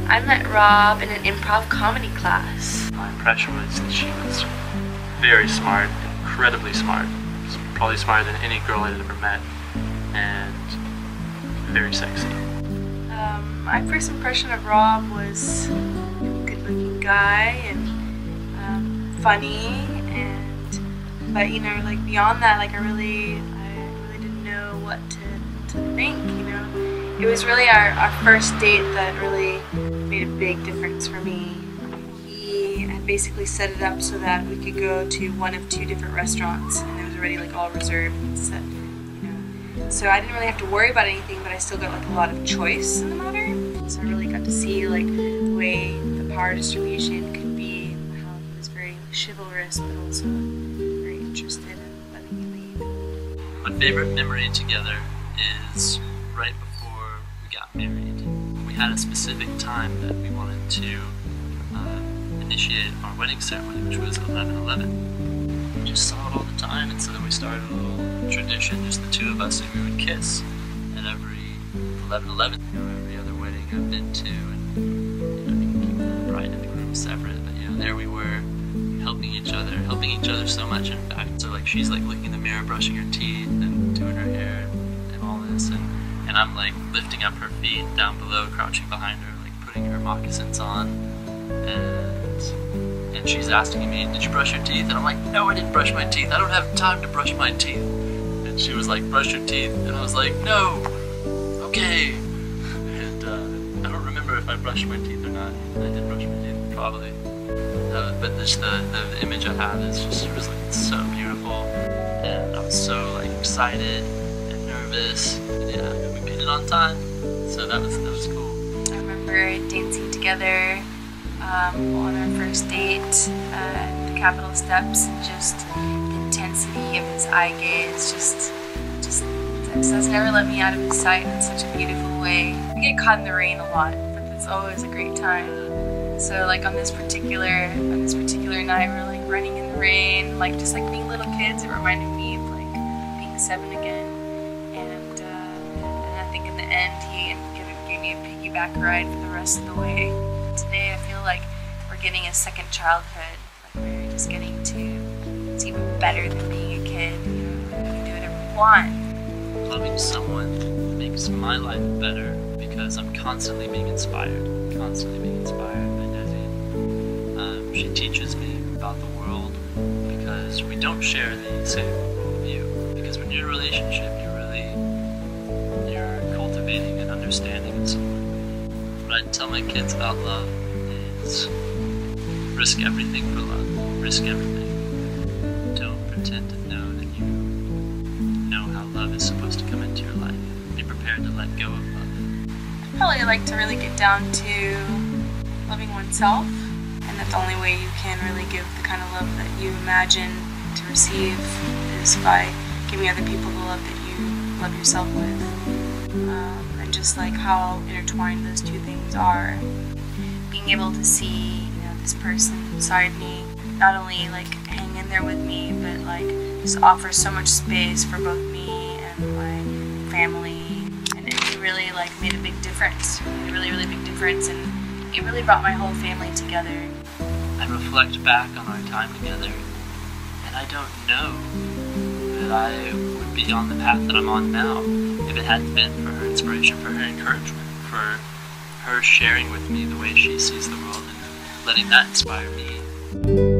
I met Rob in an improv comedy class. My impression was that she was very smart, incredibly smart. Probably smarter than any girl I'd ever met, and very sexy. My first impression of Rob was a good-looking guy and funny, but you know, like beyond that, like I really didn't know what to think. You know, it was really our first date that really made a big difference for me. He had basically set it up so that we could go to one of two different restaurants, and it was already like all reserved and set. So I didn't really have to worry about anything, but I still got like a lot of choice in the matter. So I really got to see like the way the power distribution could be, how he was very chivalrous, but also very interested in letting me lead. My favorite memory together is right before we got married. We had a specific time that we wanted to initiate our wedding ceremony, which was 11/11. We just saw it all the time, and so then we started a little tradition, just the two of us, and we would kiss at every 11/11. You know, every other wedding I've been to, and you know, you can keep the bride and the groom separate, but you know, there we were, helping each other so much. In fact, so like she's like licking the mirror, brushing her teeth, and doing her hair, and all this, and I'm like lifting up her feet down below, crouching behind her, like putting her moccasins on, and she's asking me, "Did you brush your teeth?" And I'm like, "No, I didn't brush my teeth. I don't have time to brush my teeth." And she was like, "Brush your teeth," and I was like, "No, okay." And I don't remember if I brushed my teeth or not. I did brush my teeth, probably. But just the image I have is just, it was like so beautiful, and I was so like excited and nervous. And, yeah, and we made it on time, so that was cool. I remember dancing together on our first date at the Capitol steps, and just the intensity of his eye gaze just has never let me out of his sight in such a beautiful way. We get caught in the rain a lot, but it's always a great time. So like on this particular night, we were like running in the rain, like just like being little kids. It reminded me of like being 7 again, and I think in the end he gave me a piggyback ride for the rest of the way. Today I feel like we're getting a second childhood, like we're just getting to, it's even better than being a kid. We can do whatever we want. Loving someone makes my life better because I'm constantly being inspired by Desi. She teaches me about the world because we don't share the same view. Because when you're in a relationship, you're cultivating an understanding of someone. What I tell my kids about love is risk everything for love. Risk everything. Don't pretend to know that you know how love is supposed to come into your life. Be prepared to let go of love. I'd probably like to really get down to loving oneself, and that the only way you can really give the kind of love that you imagine to receive is by giving other people the love that you love yourself with. And just like how intertwined those two things are. Being able to see, you know, this person beside me not only like hang in there with me, but like just offer so much space for both me and my family. And it really like made a big difference. It made a really, really big difference, and it really brought my whole family together. I reflect back on our time together, and I don't know that I would be on the path that I'm on now if it hadn't been for her inspiration, for her encouragement, for her sharing with me the way she sees the world and letting that inspire me.